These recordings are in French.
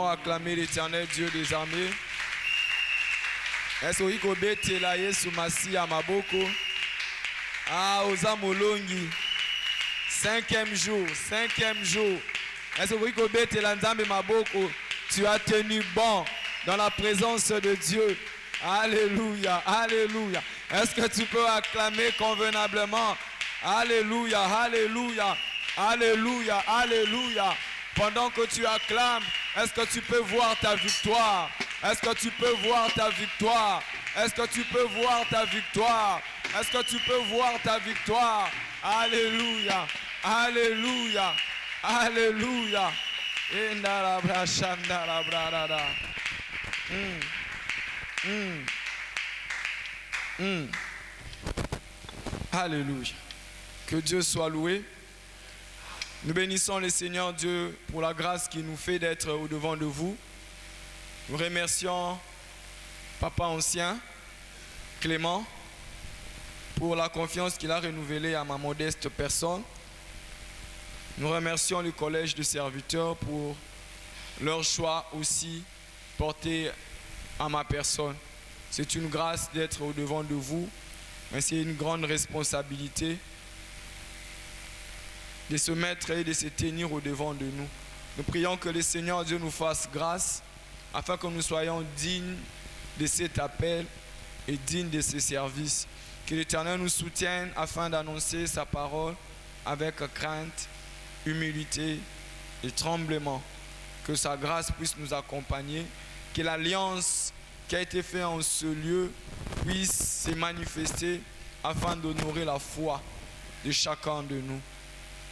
allons acclamer l'Éternel Dieu des armées. Est-ce que vous pouvez la Yesu Masi à Maboko? Ah, Ozamolongi. Cinquième jour. Est-ce que vous pouvez la Nzambe Maboko? Tu as tenu bon dans la présence de Dieu. Alléluia, alléluia. Est-ce que tu peux acclamer convenablement? Alléluia, alléluia, alléluia, alléluia. Pendant que tu acclames, est-ce que tu peux voir ta victoire? Est-ce que tu peux voir ta victoire? Est-ce que tu peux voir ta victoire? Est-ce que tu peux voir ta victoire? Alléluia, alléluia, alléluia. Alléluia. Que Dieu soit loué. Nous bénissons le Seigneur Dieu pour la grâce qu'il nous fait d'être au-devant de vous. Nous remercions Papa Ancien, Clément, pour la confiance qu'il a renouvelée à ma modeste personne. Nous remercions le collège de serviteurs pour leur choix aussi porté à ma personne. C'est une grâce d'être au-devant de vous, mais c'est une grande responsabilité de se mettre et de se tenir au-devant de nous. Nous prions que le Seigneur Dieu nous fasse grâce afin que nous soyons dignes de cet appel et dignes de ce service. Que l'Éternel nous soutienne afin d'annoncer sa parole avec crainte, humilité et tremblement. Que sa grâce puisse nous accompagner. Que l'alliance qui a été faite en ce lieu puisse se manifester afin d'honorer la foi de chacun de nous.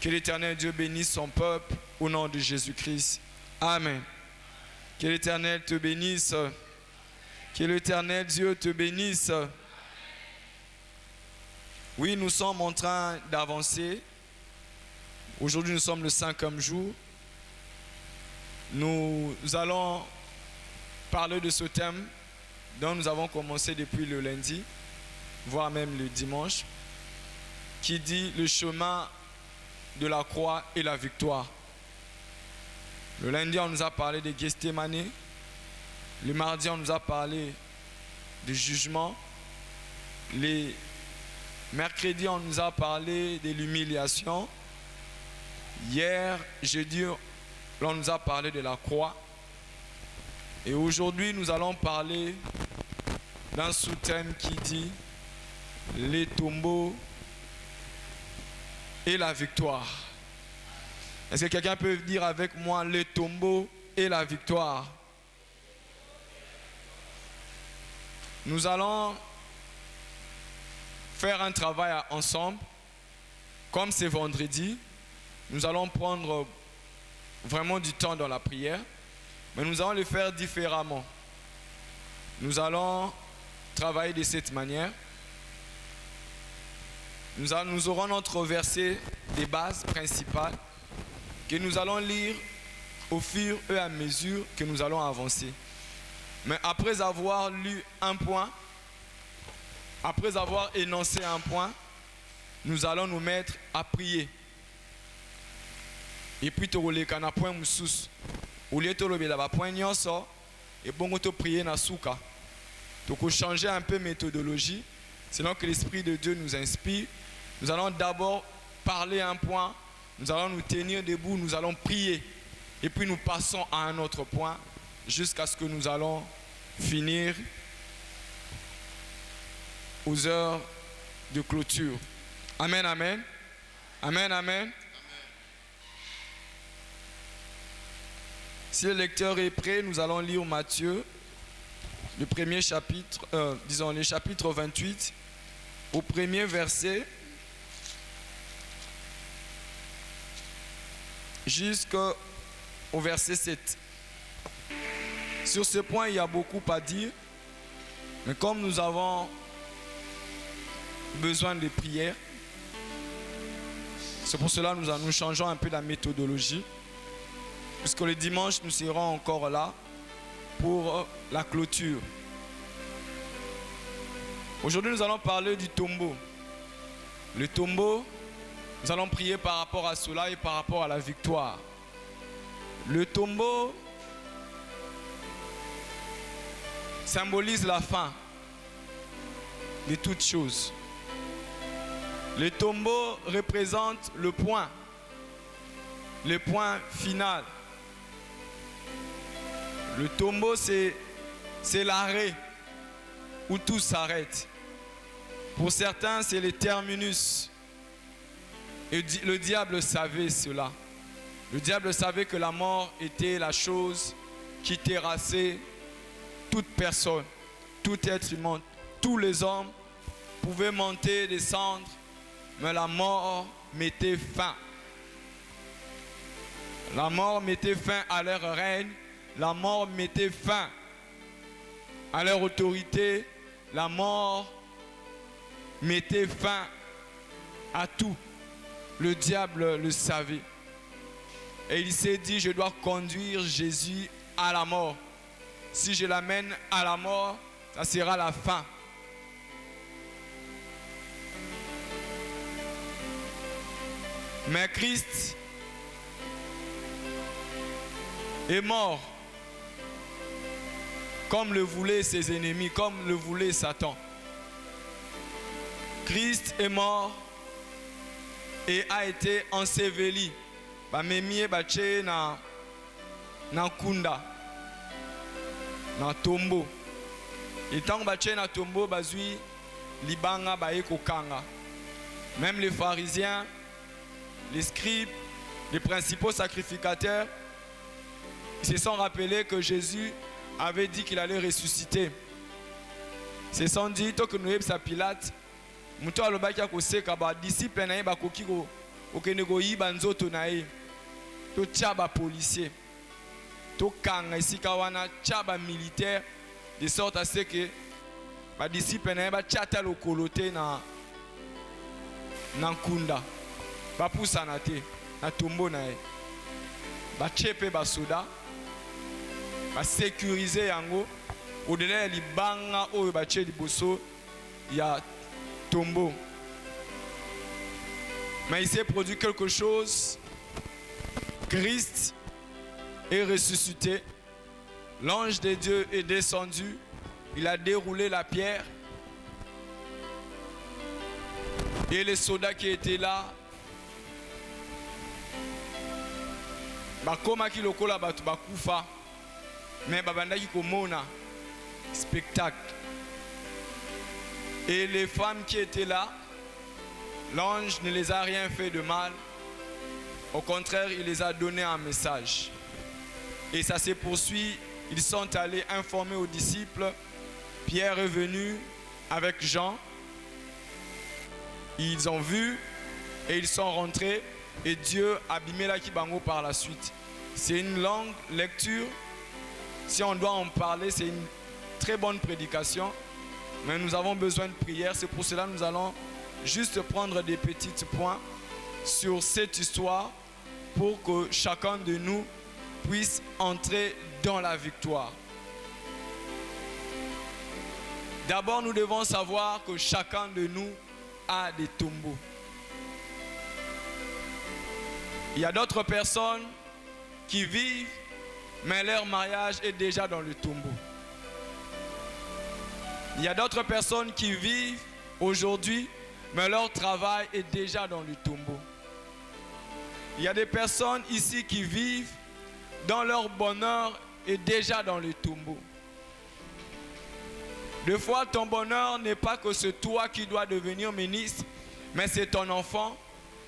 Que l'Éternel Dieu bénisse son peuple au nom de Jésus-Christ. Amen. Que l'Éternel te bénisse. Que l'Éternel Dieu te bénisse. Oui, nous sommes en train d'avancer. Aujourd'hui, nous sommes le 5e jour. Nous allons parler de ce thème dont nous avons commencé depuis le lundi, voire même le dimanche, qui dit le chemin de la croix et la victoire. Le lundi, on nous a parlé de Gethsémane. Le mardi, on nous a parlé du jugement. Le mercredi, on nous a parlé de l'humiliation. Hier, jeudi, on nous a parlé de la croix. Et aujourd'hui, nous allons parler d'un sous-thème qui dit les tombeaux et la victoire. Est-ce que quelqu'un peut dire avec moi les tombeaux et la victoire? Nous allons faire un travail ensemble. Comme c'est vendredi, nous allons prendre vraiment du temps dans la prière, mais nous allons le faire différemment. Nous allons travailler de cette manière. Nous aurons notre verset des bases principales que nous allons lire au fur et à mesure que nous allons avancer. Mais après avoir lu un point, après avoir énoncé un point, nous allons nous mettre à prier. Et puis tu as un point moussous. Au lieu de le point nyonso, et bon tu prier na souka. Tu peux changer un peu méthodologie, selon que l'Esprit de Dieu nous inspire. Nous allons d'abord parler un point, nous allons nous tenir debout, nous allons prier. Et puis nous passons à un autre point, jusqu'à ce que nous allons finir aux heures de clôture. Amen, amen. Amen, amen. Si le lecteur est prêt, nous allons lire Matthieu, le premier chapitre, le chapitre 28, au premier verset, jusqu'au verset 7. Sur ce point, il y a beaucoup à dire, mais comme nous avons besoin de prière, c'est pour cela que nous changeons un peu la méthodologie. Puisque le dimanche, nous serons encore là pour la clôture. Aujourd'hui, nous allons parler du tombeau. Le tombeau, nous allons prier par rapport à cela et par rapport à la victoire. Le tombeau, symbolise la fin de toutes choses. Le tombeau représente le point final. Le tombeau, c'est l'arrêt où tout s'arrête. Pour certains, c'est le terminus. Et le diable savait cela. Le diable savait que la mort était la chose qui terrassait toute personne, tout être humain. Tous les hommes pouvaient monter, descendre, mais la mort mettait fin. La mort mettait fin à leur règne. La mort mettait fin à leur autorité. La mort mettait fin à tout. Le diable le savait. Et il s'est dit, je dois conduire Jésus à la mort. Si je l'amène à la mort, ça sera la fin. Mais Christ est mort comme le voulaient ses ennemis, comme le voulait Satan. Christ est mort et a été enseveli. Bamemie bache na kunda, na tombeau. Et tant que bache na tombeau, bazui libanga bae kokanga. Même les pharisiens, les scribes, les principaux sacrificateurs, ils se sont rappelés que Jésus avait dit qu'il allait ressusciter. Ils se sont dit, tant que nous sommes à Pilate, nous avons dit disciples na ba koki ko okende ko yiba nzoto na ye. To tchaba policier. To kanga isika wana tchaba militaire de sorte à ce que ba disciples na ba tchata lokolote na nkunda. Ba poussa na te na tombo na ye. Ba chepe ba soda. Ba sécuriser yango au-delà de libanga oyo ba tche liboso ya tombeau. Mais il s'est produit quelque chose. Christ est ressuscité. L'ange de Dieu est descendu. Il a déroulé la pierre. Et les soldats qui étaient là, bakoma ki lokola batu bakufa, mais babandaki komona spectacle. Et les femmes qui étaient là, l'ange ne les a rien fait de mal. Au contraire, il les a donné un message. Et ça s'est poursuivi. Ils sont allés informer aux disciples. Pierre est venu avec Jean. Ils ont vu et ils sont rentrés. Et Dieu a abîmé la Kibango par la suite. C'est une longue lecture. Si on doit en parler, c'est une très bonne prédication. Mais nous avons besoin de prière. C'est pour cela que nous allons juste prendre des petits points sur cette histoire pour que chacun de nous puisse entrer dans la victoire. D'abord, nous devons savoir que chacun de nous a des tombeaux. Il y a d'autres personnes qui vivent, mais leur mariage est déjà dans le tombeau. Il y a d'autres personnes qui vivent aujourd'hui, mais leur travail est déjà dans le tombeau. Il y a des personnes ici qui vivent, dont leur bonheur est déjà dans le tombeau. Des fois, ton bonheur n'est pas que c'est toi qui dois devenir ministre, mais c'est ton enfant,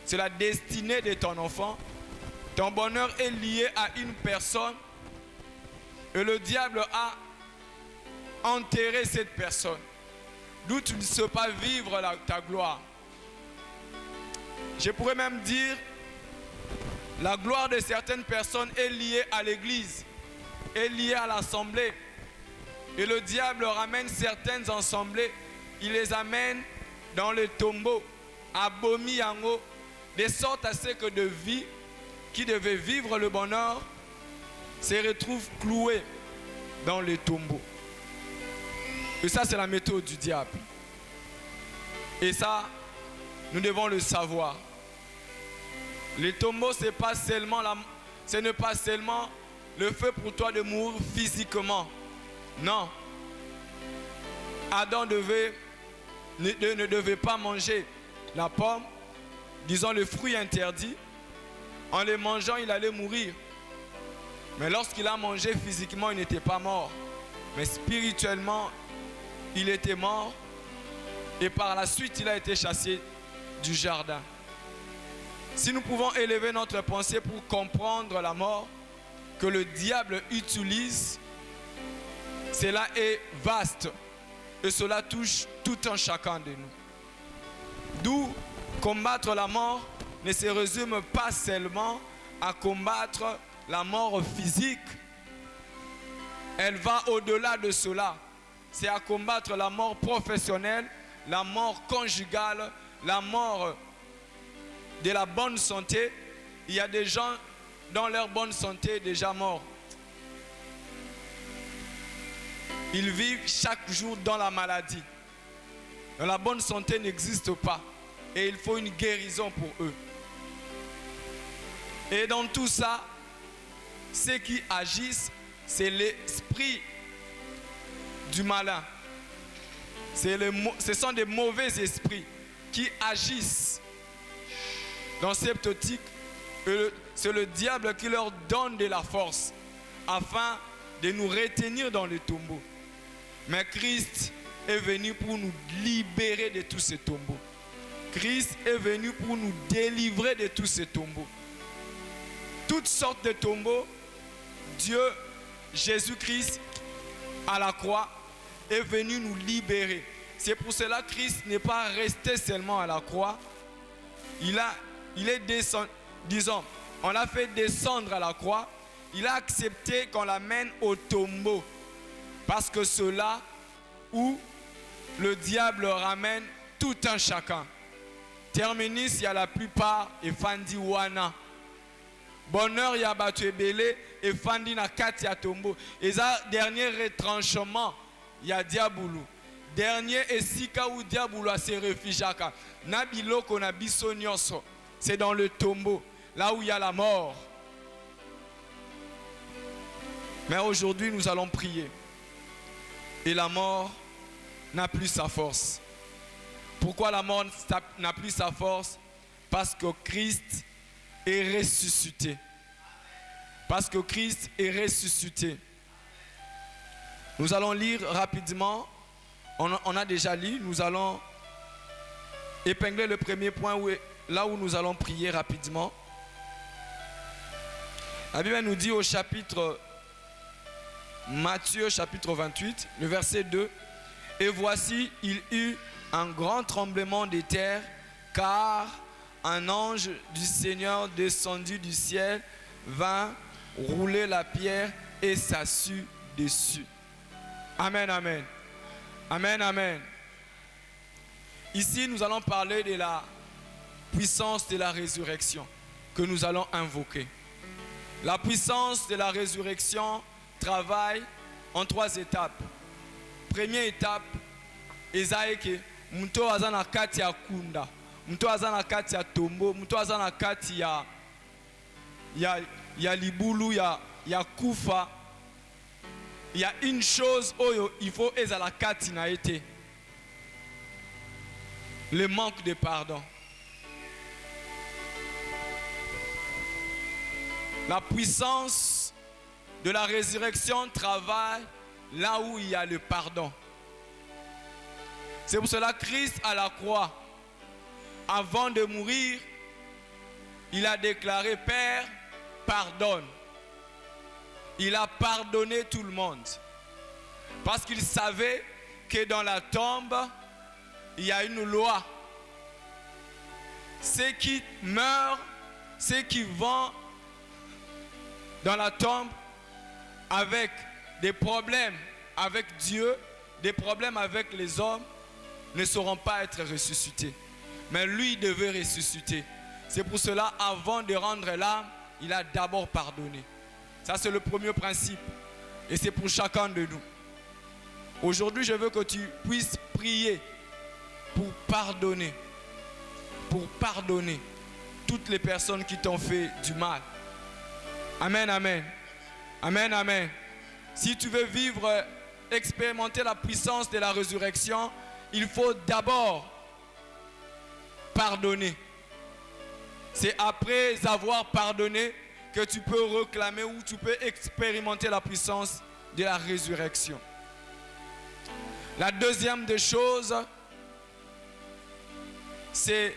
c'est la destinée de ton enfant. Ton bonheur est lié à une personne et le diable a enterré cette personne. D'où tu ne sais pas vivre ta gloire. Je pourrais même dire, la gloire de certaines personnes est liée à l'église, est liée à l'assemblée. Et le diable ramène certaines assemblées, il les amène dans le tombeau, à Bomi Yango, de sorte à ce que de vie qui devait vivre le bonheur se retrouve cloué dans le tombeau. Et ça, c'est la méthode du diable. Et ça, nous devons le savoir. Les tombeaux, ce n'est pas seulement le fait pour toi de mourir physiquement. Non. Adam ne devait pas manger la pomme, disons le fruit interdit. En le mangeant, il allait mourir. Mais lorsqu'il a mangé physiquement, il n'était pas mort. Mais spirituellement, il était mort. Et par la suite, il a été chassé du jardin. Si nous pouvons élever notre pensée pour comprendre la mort que le diable utilise, cela est vaste. Et cela touche tout un chacun de nous. D'où combattre la mort ne se résume pas seulement à combattre la mort physique. Elle va au-delà de cela. C'est à combattre la mort professionnelle, la mort conjugale, la mort de la bonne santé. Il y a des gens dans leur bonne santé déjà morts. Ils vivent chaque jour dans la maladie. La bonne santé n'existe pas. Et il faut une guérison pour eux. Et dans tout ça, ceux qui agissent, c'est l'esprit du malin. Ce sont des mauvais esprits qui agissent dans cette optique. C'est le diable qui leur donne de la force afin de nous retenir dans le tombeau. Mais Christ est venu pour nous libérer de tous ces tombeaux. Christ est venu pour nous délivrer de tous ces tombeaux. Toutes sortes de tombeaux, Dieu, Jésus-Christ, à la croix, est venu nous libérer. C'est pour cela que Christ n'est pas resté seulement à la croix. Il est descendu, disons, on l'a fait descendre à la croix. Il a accepté qu'on l'amène au tombeau. Parce que c'est là où le diable ramène tout un chacun. Terminus, il y a la plupart, et Fandi Wana. Bonheur, il y a battu Belé, et Fandi na kati ya tombeau. Et ça, dernier retranchement, il y a Diaboulou. Dernier esika où Diaboulou a ses réfugiés. Nabiloko na biso nyonso. C'est dans le tombeau, là où il y a la mort. Mais aujourd'hui, nous allons prier. Et la mort n'a plus sa force. Pourquoi la mort n'a plus sa force? Parce que Christ est ressuscité. Parce que Christ est ressuscité. Nous allons lire rapidement. On a déjà lu. Nous allons épingler le premier point là où nous allons prier rapidement. La Bible nous dit au chapitre Matthieu chapitre 28, le verset 2. Et voici, il eut un grand tremblement de terre, car un ange du Seigneur descendu du ciel vint rouler la pierre et s'assit dessus. Amen, amen. Amen, amen. Ici, nous allons parler de la puissance de la résurrection que nous allons invoquer. La puissance de la résurrection travaille en 3 étapes. Première étape, Ezaïke, mto azana kati ya kunda, mto azana kati ya tombo, mto azana kati ya libulu, ya kufa. Il y a une chose oyo il faut ezala kati na été. Le manque de pardon. La puissance de la résurrection travaille là où il y a le pardon. C'est pour cela que Christ à la croix, avant de mourir, il a déclaré: Père, pardonne. Il a pardonné tout le monde. Parce qu'il savait que dans la tombe, il y a une loi. Ceux qui meurent, ceux qui vont dans la tombe avec des problèmes avec Dieu, des problèmes avec les hommes, ne sauront pas être ressuscités. Mais lui devait ressusciter. C'est pour cela, avant de rendre l'âme, il a d'abord pardonné. Ça, c'est le premier principe. Et c'est pour chacun de nous. Aujourd'hui, je veux que tu puisses prier pour pardonner. Pour pardonner toutes les personnes qui t'ont fait du mal. Amen, amen. Amen, amen. Si tu veux vivre expérimenter la puissance de la résurrection, il faut d'abord pardonner. C'est après avoir pardonné que tu peux réclamer ou tu peux expérimenter la puissance de la résurrection. La deuxième des choses, c'est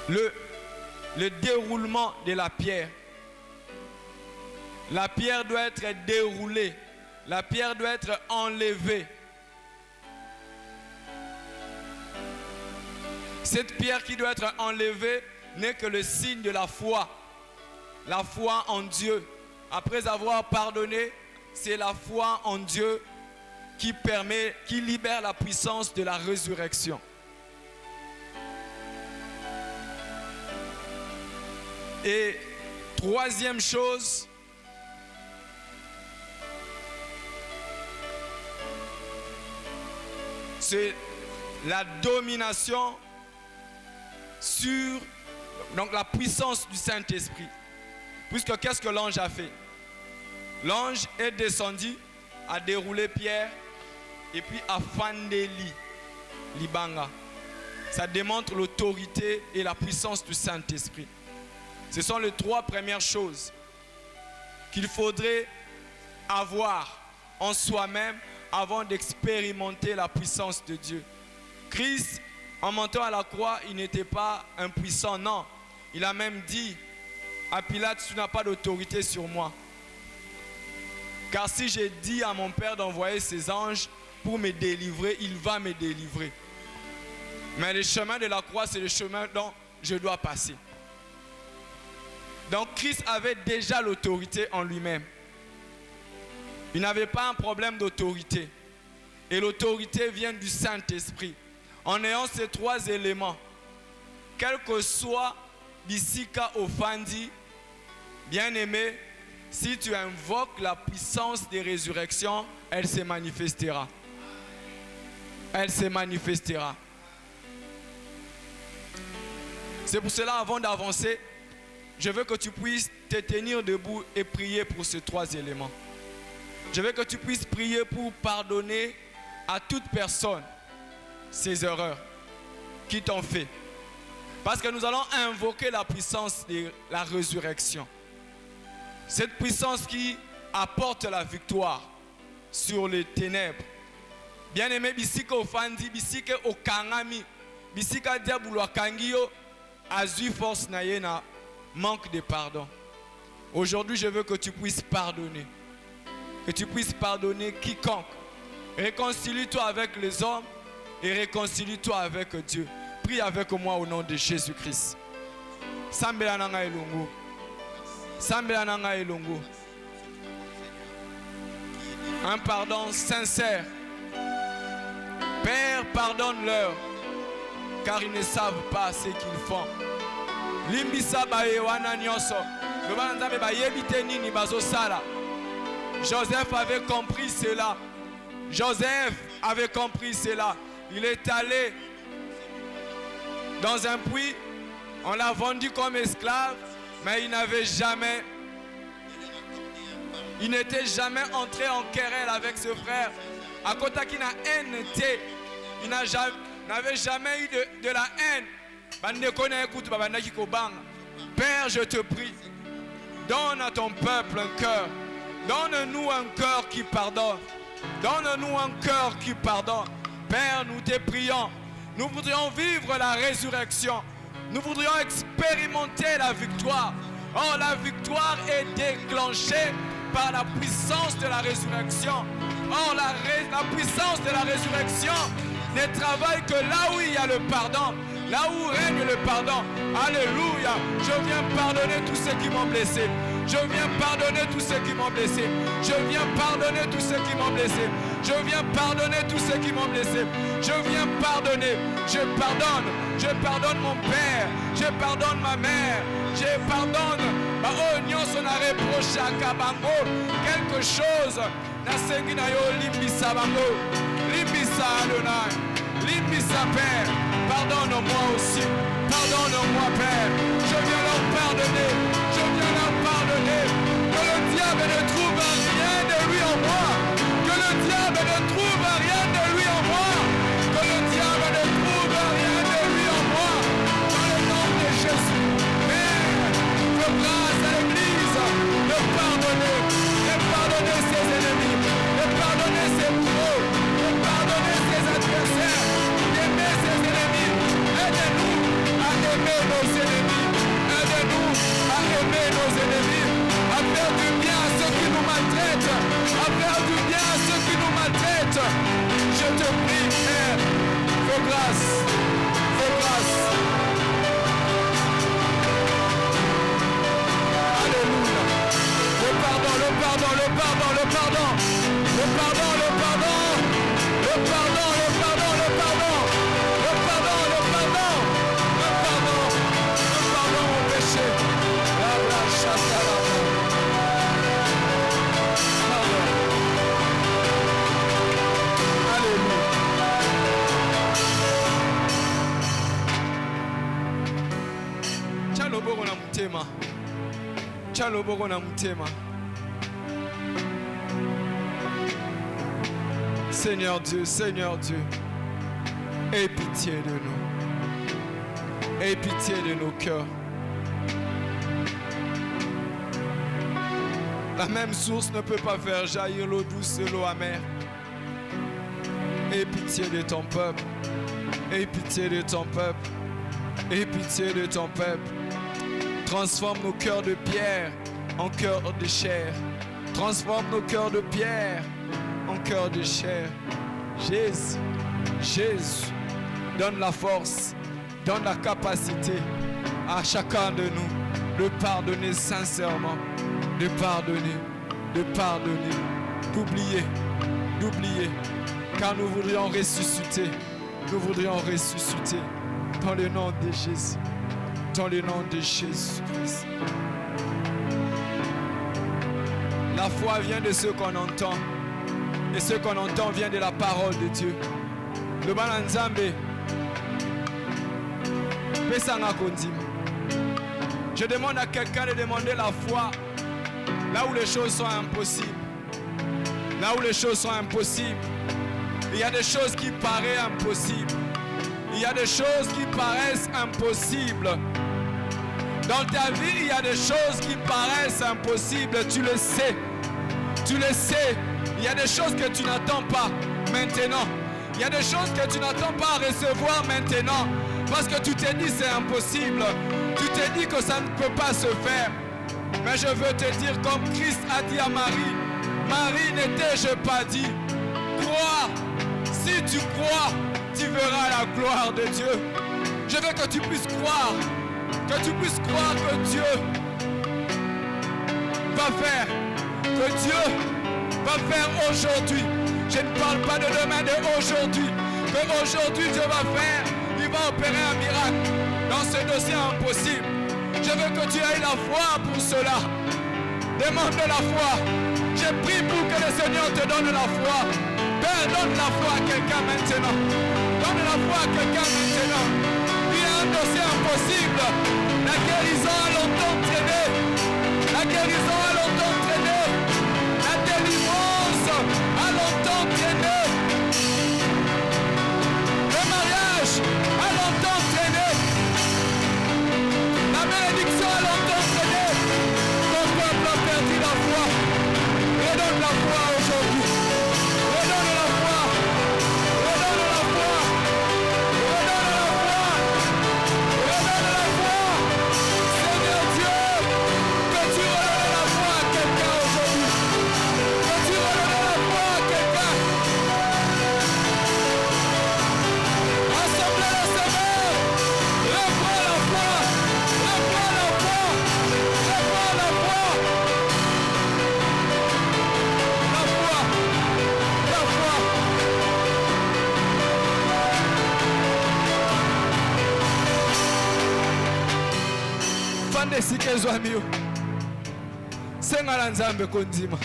le déroulement de la pierre. La pierre doit être déroulée. La pierre doit être enlevée. Cette pierre qui doit être enlevée n'est que le signe de la foi. La foi en Dieu. Après avoir pardonné, c'est la foi en Dieu qui libère la puissance de la résurrection. Et troisième chose, c'est la domination sur la puissance du Saint-Esprit. Puisque qu'est-ce que l'ange a fait? L'ange est descendu, a déroulé Pierre et puis a fandeli Libanga. Ça démontre l'autorité et la puissance du Saint-Esprit. Ce sont les trois premières choses qu'il faudrait avoir en soi-même avant d'expérimenter la puissance de Dieu. Christ, en montant à la croix, il n'était pas impuissant, non. Il a même dit à Pilate, tu n'as pas d'autorité sur moi. Car si j'ai dit à mon Père d'envoyer ses anges pour me délivrer, il va me délivrer. Mais le chemin de la croix, c'est le chemin dont je dois passer. Donc Christ avait déjà l'autorité en lui-même. Il n'avait pas un problème d'autorité. Et l'autorité vient du Saint-Esprit. En ayant ces trois éléments, quel que soit Bisika Ofandi, bien-aimé, si tu invoques la puissance des résurrections, elle se manifestera. Elle se manifestera. C'est pour cela, avant d'avancer, je veux que tu puisses te tenir debout et prier pour ces trois éléments. Je veux que tu puisses prier pour pardonner à toute personne ces erreurs qui t'ont fait. Parce que nous allons invoquer la puissance de la résurrection. Cette puissance qui apporte la victoire sur les ténèbres. Bien-aimé, bisika ofandi, bisika okangami, bisika diabolo akangio, azui force na yena, manque de pardon. Aujourd'hui, je veux que tu puisses pardonner. Que tu puisses pardonner quiconque. Réconcilie-toi avec les hommes et réconcilie-toi avec Dieu. Prie avec moi au nom de Jésus-Christ. Sambela nanga elongo. Sambela nanga elongo. Un pardon sincère. Père, pardonne-leur, car ils ne savent pas ce qu'ils font. Limbisa baye wana nyonso. Loba nzambe bayebite nini bazosala. Joseph avait compris cela. Joseph avait compris cela. Il est allé dans un puits. On l'a vendu comme esclave, mais il n'était jamais entré en querelle avec ce frère. À côté qu'il n'a haine, il n'avait jamais eu de la haine. Père, je te prie, donne à ton peuple un cœur. Donne-nous un cœur qui pardonne. Donne-nous un cœur qui pardonne. Père, nous te prions. Nous voudrions vivre la résurrection. Nous voudrions expérimenter la victoire. Oh, la victoire est déclenchée par la puissance de la résurrection. Oh, la puissance de la résurrection ne travaille que là où il y a le pardon. Là où règne le pardon. Alléluia. Je viens pardonner tous ceux qui m'ont blessé. Je viens pardonner tous ceux qui m'ont blessé. Je viens pardonner tous ceux qui m'ont blessé. Je viens pardonner tous ceux qui m'ont blessé. Je viens pardonner. Je pardonne. Je pardonne mon père. Je pardonne ma mère. Je pardonne. Oh, nyonso na reproche à Kabango. Quelque chose. Na sengi na yo limbisa bango. Limbisa Adonai. Limbisa Père. Pardonne-moi aussi. Pardonne-moi Père. Je viens leur pardonner. Je viens leur pardonner. Que le diable ne trouve rien de lui en moi. Que le diable ne trouve rien de lui en moi. Que le diable ne trouve rien de lui en moi. Dans le nom de Jésus. Père, je grâce à l'Église de pardonner ses ennemis, de pardonner ses pros, de pardonner ses adversaires, d'aimer ses ennemis. Aide-nous à aimer nos ennemis. Aide-nous à aimer nos ennemis, à faire du bien à ceux qui nous maltraitent, à faire du bien à ceux qui nous maltraitent. Je te prie, Père, fais grâce, fais grâce. Alléluia. Le pardon, le pardon, le pardon, le pardon, le pardon, le pardon, le pardon, le pardon, le pardon, le pardon, le pardon, le pardon, le pardon au péché. Alléluia. Chaloboko na mutema. Chaloboko na mutema. Seigneur Dieu, aie pitié de nous. Aie pitié de nos cœurs. La même source ne peut pas faire jaillir l'eau douce et l'eau amère. Aie pitié de ton peuple. Aie pitié de ton peuple. Aie pitié de ton peuple. Transforme nos cœurs de pierre en cœurs de chair. Transforme nos cœurs de pierre en cœurs de chair. Jésus, Jésus, donne la force, donne la capacité à chacun de nous de pardonner sincèrement, de pardonner, d'oublier, car nous voudrions ressusciter dans le nom de Jésus, dans le nom de Jésus-Christ. La foi vient de ce qu'on entend, et ce qu'on entend vient de la parole de Dieu. Le Balanzambe, Pesanga Kondim. Je demande à quelqu'un de demander la foi là où les choses sont impossibles. Là où les choses sont impossibles. Il y a des choses qui paraissent impossibles. Il y a des choses qui paraissent impossibles. Dans ta vie, il y a des choses qui paraissent impossibles. Tu le sais. Tu le sais. Il y a des choses que tu n'attends pas maintenant. Il y a des choses que tu n'attends pas à recevoir maintenant. Parce que tu t'es dit c'est impossible. Tu t'es dit que ça ne peut pas se faire. Mais je veux te dire comme Christ a dit à Marie. Marie, ne t'ai-je pas dit? Crois. Si tu crois, tu verras la gloire de Dieu. Je veux que tu puisses croire. Que tu puisses croire que Dieu va faire. Que Dieu va faire aujourd'hui. Je ne parle pas de demain, de aujourd'hui. Que aujourd'hui Dieu va faire. Il va opérer un miracle dans ce dossier impossible. Je veux que tu aies la foi pour cela. Demande de la foi. J'ai prié pour que le Seigneur te donne la foi. Père, donne la foi à quelqu'un maintenant. Donne la foi à quelqu'un maintenant. Il y a un dossier impossible. La guérison a longtemps traîné. La guérison a longtemps traîné. La délivrance a longtemps traîné. Le mariage a longtemps traîné. La bénédiction a longtemps traîné. Ton peuple a perdu la foi. Redonne la foi aujourd'hui. Redonne la foi. Redonne la foi. Redonne la foi. Redonne la foi. Seigneur Dieu, que tu redonnes la foi à quelqu'un aujourd'hui. Que tu redonnes la foi à quelqu'un. Assemblée le Seigneur. Reprends la foi. Reprends la foi. Reprends la foi. La foi. La foi. Fande sikezwa miyo. Senga Nzambe kondima.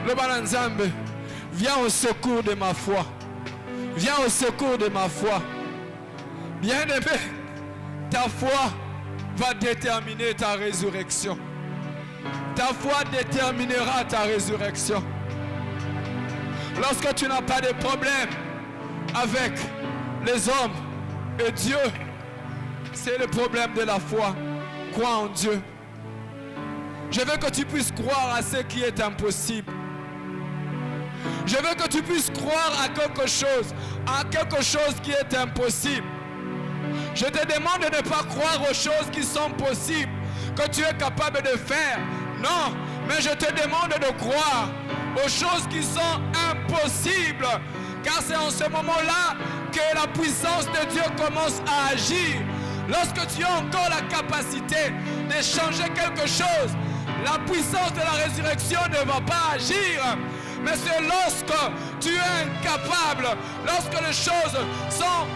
Le bana Nzambe, viens au secours de ma foi. Viens au secours de ma foi. Bien-aimé, ta foi va déterminer ta résurrection. Ta foi déterminera ta résurrection. Lorsque tu n'as pas de problème avec les hommes et Dieu, c'est le problème de la foi. Crois en Dieu. Je veux que tu puisses croire à ce qui est impossible. Je veux que tu puisses croire à quelque chose qui est impossible. Je te demande de ne pas croire aux choses qui sont possibles, que tu es capable de faire. Non, mais je te demande de croire aux choses qui sont impossibles. Car c'est en ce moment-là que la puissance de Dieu commence à agir. Lorsque tu as encore la capacité de changer quelque chose, la puissance de la résurrection ne va pas agir. Mais c'est lorsque tu es incapable, lorsque les choses sont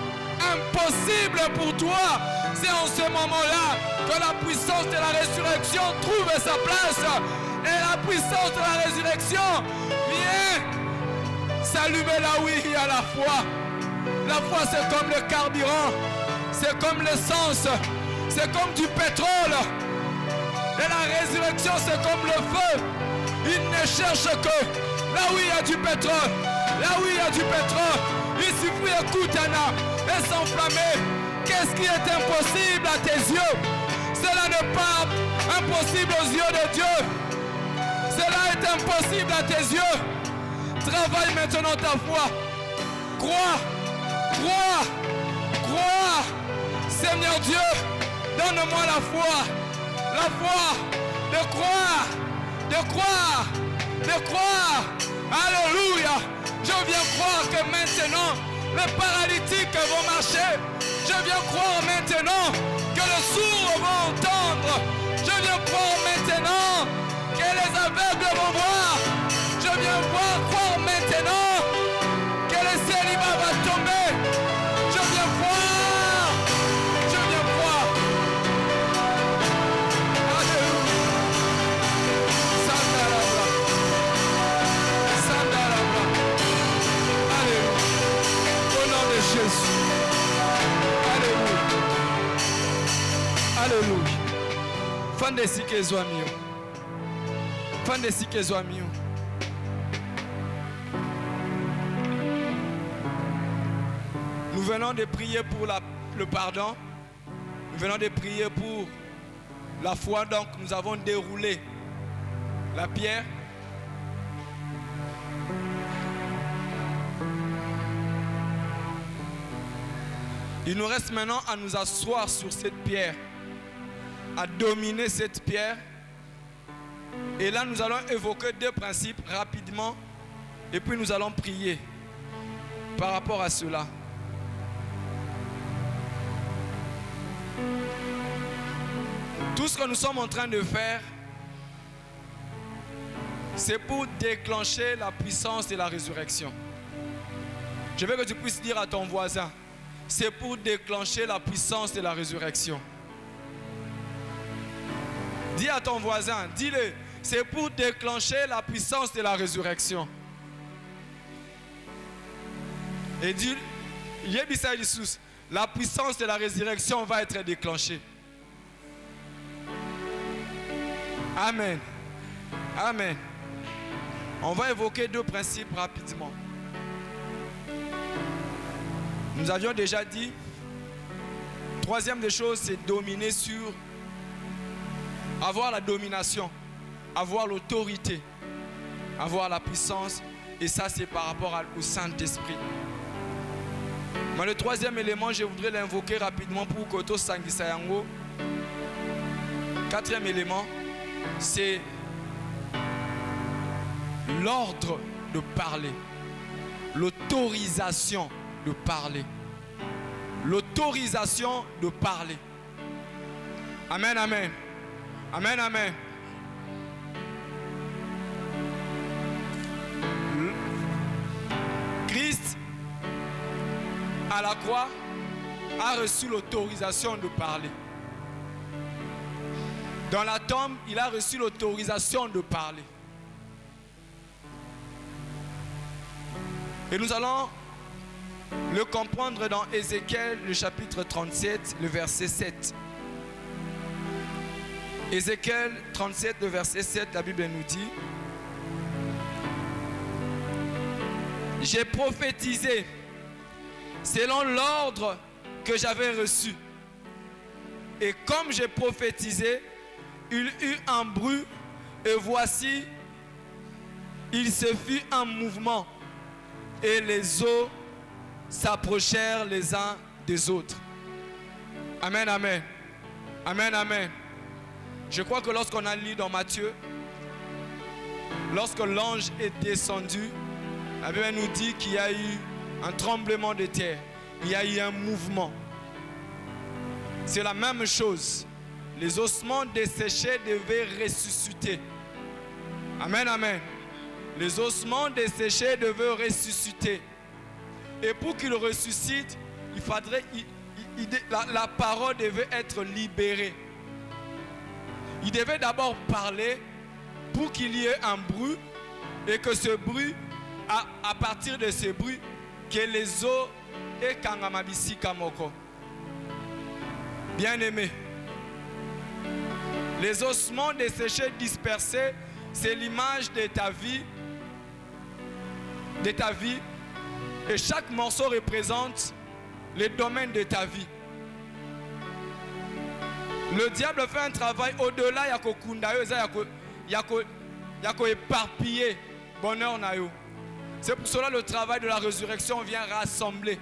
impossibles pour toi, c'est en ce moment-là que la puissance de la résurrection trouve sa place. Et la puissance de la résurrection vient s'allumer là où il y a la foi. La foi, c'est comme le carburant, c'est comme l'essence, c'est comme du pétrole. Et la résurrection, c'est comme le feu. Il ne cherche que là où il y a du pétrole. Là où il y a du pétrole, il suffit de Koutana et s'enflammer. Qu'est-ce qui est impossible à tes yeux? Cela n'est pas impossible aux yeux de Dieu. Cela est impossible à tes yeux. Travaille maintenant ta foi. Crois, crois, crois. Seigneur Dieu, donne-moi la foi. La foi de croire, de croire, de croire. Alléluia. Je viens croire que maintenant, les paralytiques vont marcher. Je viens croire maintenant que les sourds vont entendre. Je viens croire maintenant que les aveugles vont voir. Je viens croire maintenant que le célibat va tomber. Je viens croire. Je viens croire. Alléluia. Sandarabra. Sandarabra. Alléluia. Au nom de Jésus. Alléluia. Alléluia. Fan de Sikezo Amio. Fan de Sikezo Amio. Nous venons de prier pour le pardon. Nous venons de prier pour la foi. Donc nous avons déroulé la pierre. Il nous reste maintenant à nous asseoir sur cette pierre, à dominer cette pierre. Et là, nous allons évoquer deux principes rapidement. Et puis nous allons prier par rapport à cela. Tout ce que nous sommes en train de faire, c'est pour déclencher la puissance de la résurrection. Je veux que tu puisses dire à ton voisin, c'est pour déclencher la puissance de la résurrection. Dis à ton voisin, dis-le, c'est pour déclencher la puissance de la résurrection. Et dis, la puissance de la résurrection va être déclenchée. Amen. Amen. On va évoquer deux principes rapidement. Nous avions déjà dit, troisième des choses, c'est dominer sur, avoir la domination, avoir l'autorité, avoir la puissance, et ça c'est par rapport au Saint-Esprit. Mais le troisième élément, je voudrais l'invoquer rapidement pour Koto Sangisayango. Quatrième élément, c'est l'ordre de parler, l'autorisation de parler. L'autorisation de parler. Amen, amen. Amen, amen. Christ, à la croix, a reçu l'autorisation de parler. Dans la tombe, il a reçu l'autorisation de parler. Et nous allons le comprendre dans Ézéchiel, le chapitre 37, le verset 7. Ézéchiel 37, le verset 7, la Bible nous dit: j'ai prophétisé selon l'ordre que j'avais reçu. Et comme j'ai prophétisé, il eut un bruit, et voici, il se fit un mouvement, et les eaux s'approchèrent les uns des autres. Amen, amen. Amen, amen. Je crois que lorsqu'on a lu dans Matthieu, lorsque l'ange est descendu, la Bible nous dit qu'il y a eu un tremblement de terre, il y a eu un mouvement. C'est la même chose. Les ossements desséchés devaient ressusciter. Amen, amen. Les ossements desséchés devaient ressusciter. Et pour qu'ils ressuscitent, il faudrait, la parole devait être libérée. Il devait d'abord parler pour qu'il y ait un bruit, et que ce bruit, à partir de ce bruit, que les eaux et kangamabisi kamoko. Bien-aimés, les ossements desséchés, dispersés, c'est l'image de ta vie, et chaque morceau représente les domaines de ta vie. Le diable fait un travail au-delà, il y a éparpiller bonheur na yo. C'est pour cela le travail de la résurrection vient rassembler.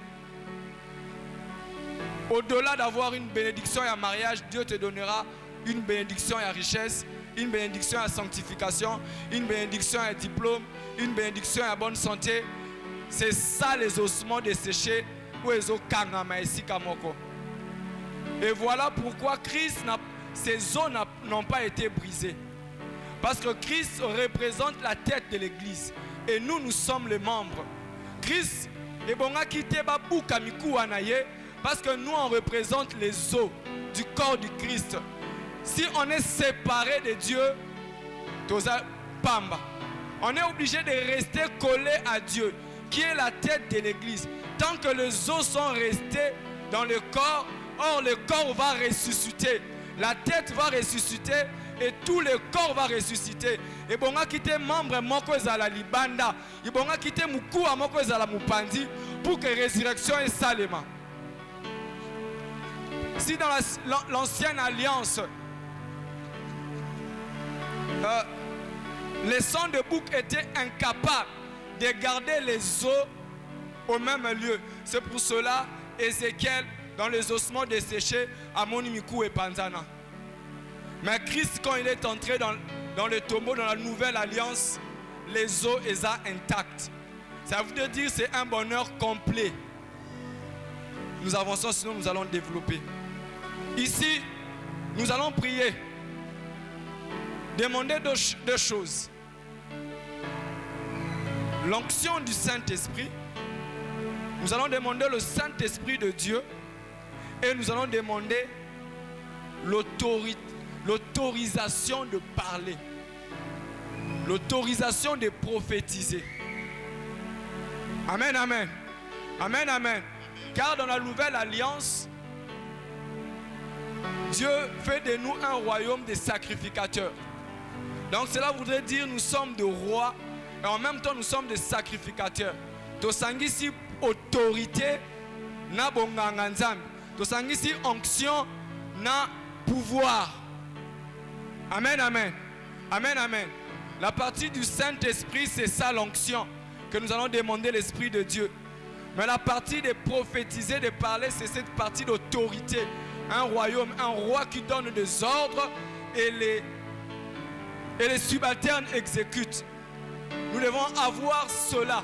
Au-delà d'avoir une bénédiction et un mariage, Dieu te donnera une bénédiction et une richesse, une bénédiction et une sanctification, une bénédiction et un diplôme, une bénédiction et une bonne santé. C'est ça les ossements desséchés ou les os kangama ici kamoko. Et voilà pourquoi ses os n'ont pas été brisés. Parce que Christ représente la tête de l'église. Et nous sommes les membres. Christ est bon à quitter Babouka Mikou Anaye. Parce que nous, on représente les os du corps du Christ. Si on est séparé de Dieu, on est obligé de rester collé à Dieu, qui est la tête de l'église. Tant que les os sont restés dans le corps, or le corps va ressusciter. La tête va ressusciter et tout le corps va ressusciter. Et bon à quitter membre moko ezala libanda, et bon à quitter mukua moko ezala mupandi pour que résurrection est salema. Si dans l'ancienne alliance, les sons de bouc étaient incapables de garder les os au même lieu. C'est pour cela, Ézéchiel, dans les ossements desséchés, a Monimiku et Panzana. Mais Christ, quand il est entré dans le tombeau, dans la nouvelle alliance, les os étaient intacts. Ça veut dire que c'est un bonheur complet. Nous avançons, sinon nous allons développer. Ici, nous allons prier. Demander deux choses. L'onction du Saint-Esprit. Nous allons demander le Saint-Esprit de Dieu. Et nous allons demander l'autorisation de parler. L'autorisation de prophétiser. Amen, amen. Amen, amen. Car dans la nouvelle alliance, Dieu fait de nous un royaume de sacrificateurs. Donc cela voudrait dire nous sommes de rois et en même temps nous sommes des sacrificateurs. Tosangisi autorité na bonganga nzambe. Tosangisi onction na pouvoir. Amen, amen. Amen, amen. La partie du Saint-Esprit, c'est ça l'onction que nous allons demander l'Esprit de Dieu. Mais la partie de prophétiser, de parler, c'est cette partie d'autorité. Un royaume, un roi qui donne des ordres et les subalternes exécutent. Nous devons avoir cela.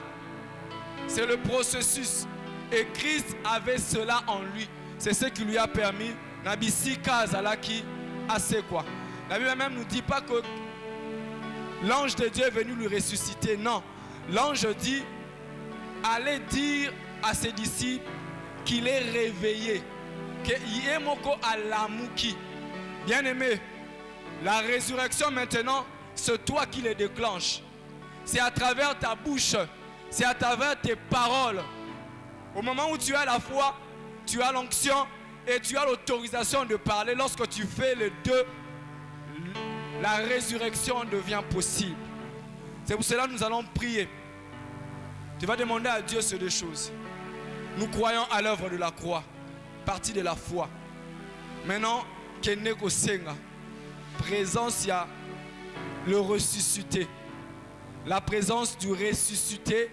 C'est le processus. Et Christ avait cela en lui. C'est ce qui lui a permis. Nabisi Kazalaki assez quoi. La Bible même ne nous dit pas que l'ange de Dieu est venu lui ressusciter. Non. L'ange dit, allez dire à ses disciples qu'il est réveillé. Que Yemoko Alamuki. Bien-aimé, la résurrection maintenant, c'est toi qui le déclenche. C'est à travers ta bouche, c'est à travers tes paroles. Au moment où tu as la foi, tu as l'onction et tu as l'autorisation de parler. Lorsque tu fais les deux, la résurrection devient possible. C'est pour cela que nous allons prier. Tu vas demander à Dieu ces deux choses. Nous croyons à l'œuvre de la croix, partie de la foi. Maintenant, Keneko Senga, présence, il y a le ressuscité. La présence du ressuscité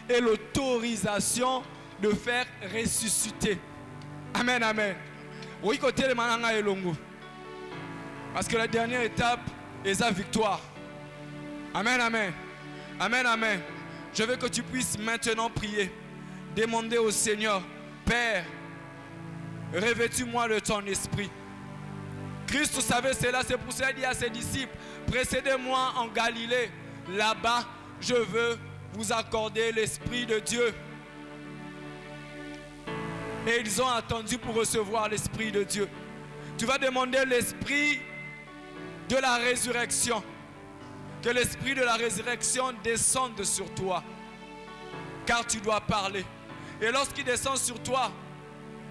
et l'autorisation de faire ressusciter. Amen, amen. Oui, côté le mananga et longo. Parce que la dernière étape est sa victoire. Amen, amen. Amen, amen. Je veux que tu puisses maintenant prier. Demander au Seigneur, Père, revêtis-moi de ton esprit. Christ savait cela, c'est pour cela qu'il dit à ses disciples, précédez-moi en Galilée. Là-bas, je veux vous accorder l'Esprit de Dieu. Et ils ont attendu pour recevoir l'Esprit de Dieu. Tu vas demander l'Esprit de la résurrection. Que l'Esprit de la résurrection descende sur toi. Car tu dois parler. Et lorsqu'il descend sur toi,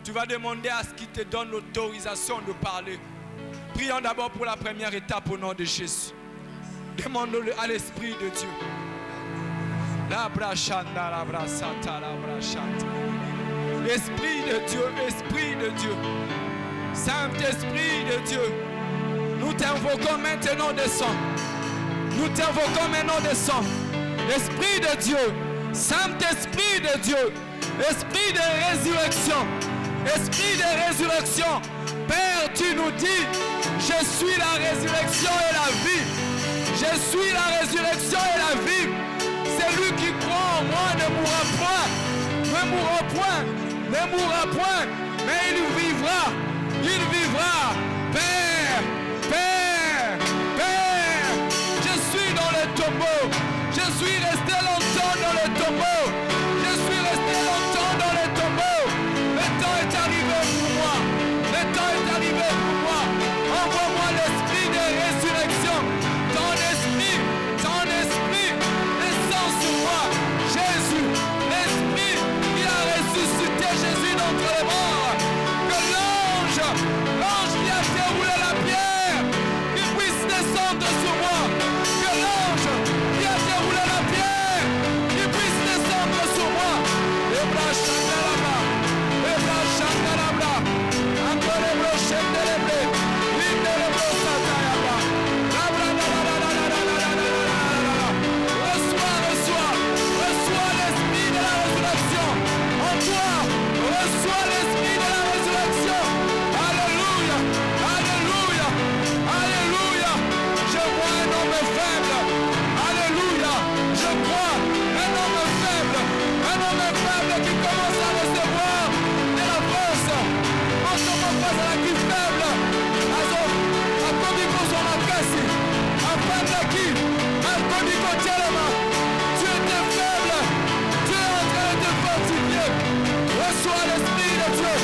tu vas demander à ce qu'il te donne l'autorisation de parler. Prions d'abord pour la première étape au nom de Jésus. Demande-le à l'Esprit de Dieu. Esprit de Dieu, Esprit de Dieu, Saint-Esprit de Dieu, nous t'invoquons maintenant, descends. Nous t'invoquons maintenant, descends. Esprit de Dieu, Saint-Esprit de Dieu, Esprit de résurrection, Esprit de résurrection. Père, tu nous dis, je suis la résurrection et la vie. Je suis la résurrection et la vie. Celui qui croit en moi ne mourra point, ne mourra point, ne mourra point, mais il vivra, il vivra. Père, Père, Père, je suis dans le tombeau, je suis resté longtemps dans le tombeau, je suis resté longtemps dans le tombeau. Le temps est arrivé pour moi, le temps est arrivé pour moi. Envoie-moi l'esprit de résurrection, ton esprit descend sur moi. Jésus, l'esprit qui a ressuscité Jésus d'entre les morts, que l'ange qui a déroulé la pierre, qui puisse descendre sur moi, que l'ange qui a déroulé la pierre, qui puisse descendre sur moi. Ebra Chandarabra, Ebra Chandarabra, encore Ebra Chandarabra, Linde Ebra Satayabra, reçois l'esprit de la résurrection en toi, reçois l'esprit de la résurrection. Alléluia, alléluia, alléluia. Je vois un homme faible, alléluia. Je crois un homme faible qui commence à recevoir de la force. Quand on me passe à la qui faible, à Kodiko sur la casse, à Pandaki, à Kodiko Tchelema, tu étais faible, tu es en train de te fortifier. Reçois l'esprit de Dieu,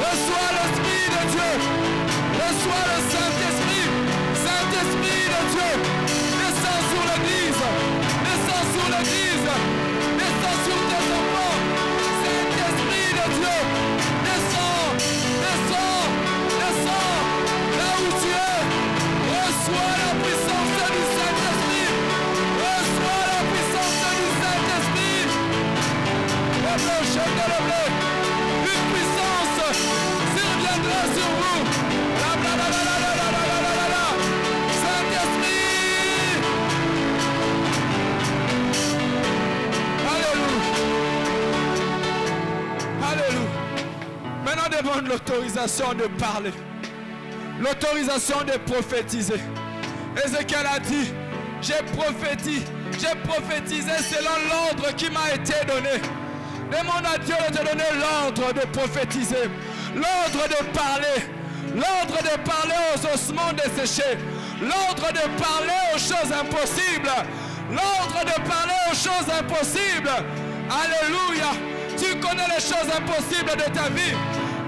reçois l'esprit de Dieu, reçois le Saint-Esprit, Saint-Esprit de Dieu, descends sur l'église, descends sur l'église, descends sur tes enfants, Saint-Esprit de Dieu, descends, descends, descends, là où tu es, reçois la puissance du Saint-Esprit, reçois la puissance du Saint-Esprit. Une puissance surviendra sur vous. Saint-Esprit. Alléluia. Alléluia. Maintenant demande l'autorisation de parler. L'autorisation de prophétiser. Ézéchiel a dit, j'ai prophétisé selon l'ordre qui m'a été donné. Demande à Dieu de te donner l'ordre de prophétiser, l'ordre de parler aux ossements desséchés, l'ordre de parler aux choses impossibles, l'ordre de parler aux choses impossibles. Alléluia. Tu connais les choses impossibles de ta vie.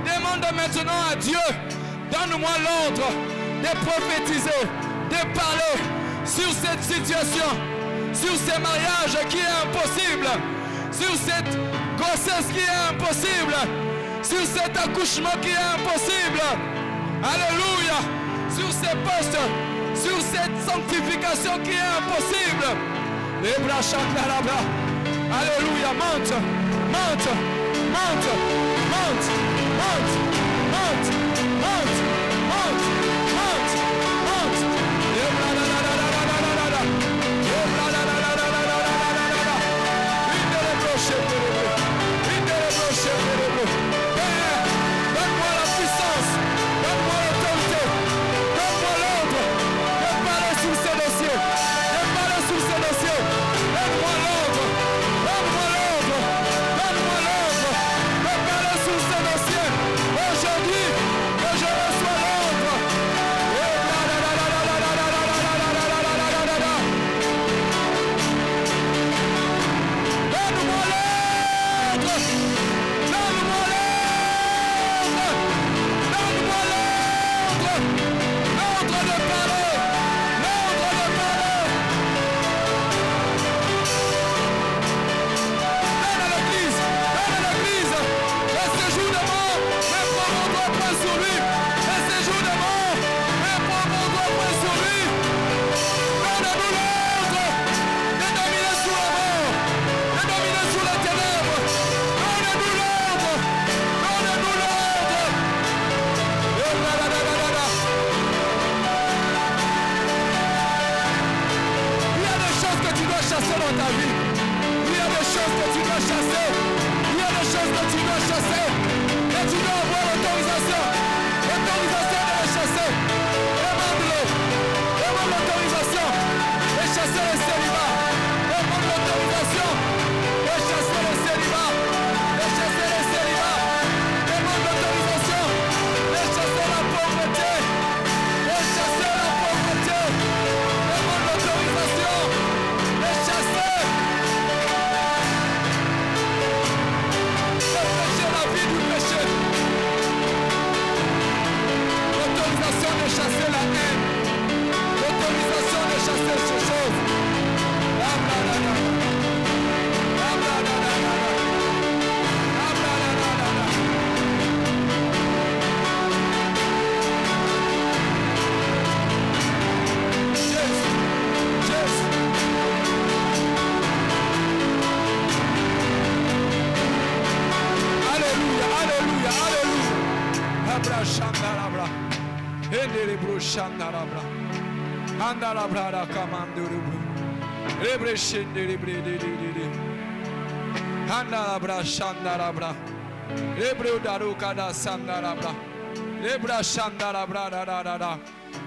Demande maintenant à Dieu, donne-moi l'ordre de prophétiser, de parler sur cette situation, sur ce mariage qui est impossible, sur cette grossesse qui est impossible, sur cet accouchement qui est impossible. Alléluia. Sur ces postes, sur cette sanctification qui est impossible. Alléluia, monte, monte, monte, monte, monte, monte, monte, monte, monte, monte. Donne-moi la puissance, donne-moi l'autorité, donne-moi l'ordre de parler sous ces dossiers, de parler sous ces dossiers. Donne-moi l'ordre, donne-moi l'ordre, donne-moi l'ordre de parler sous ces dossiers. Aujourd'hui, que je reçois l'ordre. Donne-moi l'ordre, donne-moi l'ordre, donne-moi l'ordre, l'ordre de parler, l'ordre de parler. Donne à l'église, les séjours de mort, mais prends mon doigt point sur lui, les séjours de mort, mais prends mon doigt point sur lui. Donne-nous l'ordre de dominer sur la mort, de dominer sur les ténèbres. Donne-nous l'ordre, donne-nous l'ordre. Il y a des choses que tu dois chasser dans ta vie. Il y a des choses que tu dois chasser. Il y a des choses que tu dois chasser. Et tu dois avoir l'autorisation. L'autorisation de les chasser. Demande-le. Demande l'autorisation de chasser les célibats. Demande l'autorisation de chasser les célibats. De chasser les célibats. Demande l'autorisation de chasser la pauvreté. De chasser la pauvreté. Demande l'autorisation de chasser. De pécher la vie du péché. L'autorisation de chasser la haine. L'autorisation de chasser ces choses. Jésus, Jésus. Alléluia, alléluia, alléluia. Abra shandarabra. Endelebro shandarabra. Andalabra da kamandurubru. Rebre shendelebre de. Andalabra shandarabra. Rebre daruka da sandarabra. Rebra shandarabra da.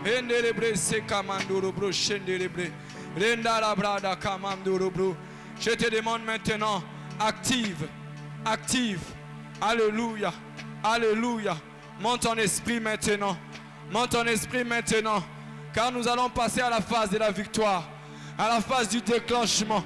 Endelebre se kamandurubru shendelebre. Rendarabra da kamandurubru. Je te demande maintenant, active. Active. Alléluia. Alléluia. Monte ton esprit maintenant. Monte ton esprit maintenant. Car nous allons passer à la phase de la victoire. À la phase du déclenchement.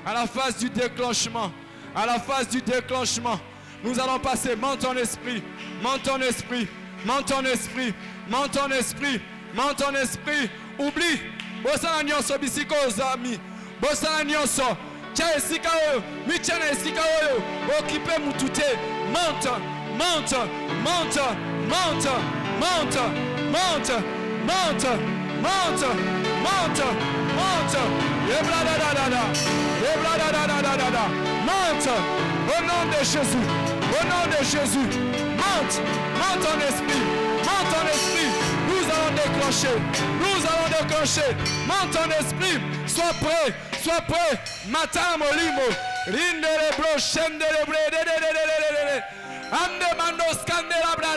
À la phase du déclenchement. À la phase du déclenchement. Nous allons passer. Monte ton esprit. Monte ton esprit. Monte ton esprit. Monte ton esprit. Monte ton esprit. Oublie. Bosana nyonso bisiko ozami. Bosana nyonso. Tia esika oyo. Michana esika oyo. Occupez mutute. Monte. Monte. Monte. Monte. Monte. Monte. Monte. Monte. Monte. Monte. Ebladadadada. Ebladadadada. Monte. Au nom de Jésus. Au nom de Jésus. Monte. Monte ton esprit. Monte ton esprit. Nous allons déclencher. Nous allons déclencher. Monte ton esprit. Sois prêt. Sois prêt. Matin molimo. Rindere bro. Shendere bre. Ande mando scandela bra.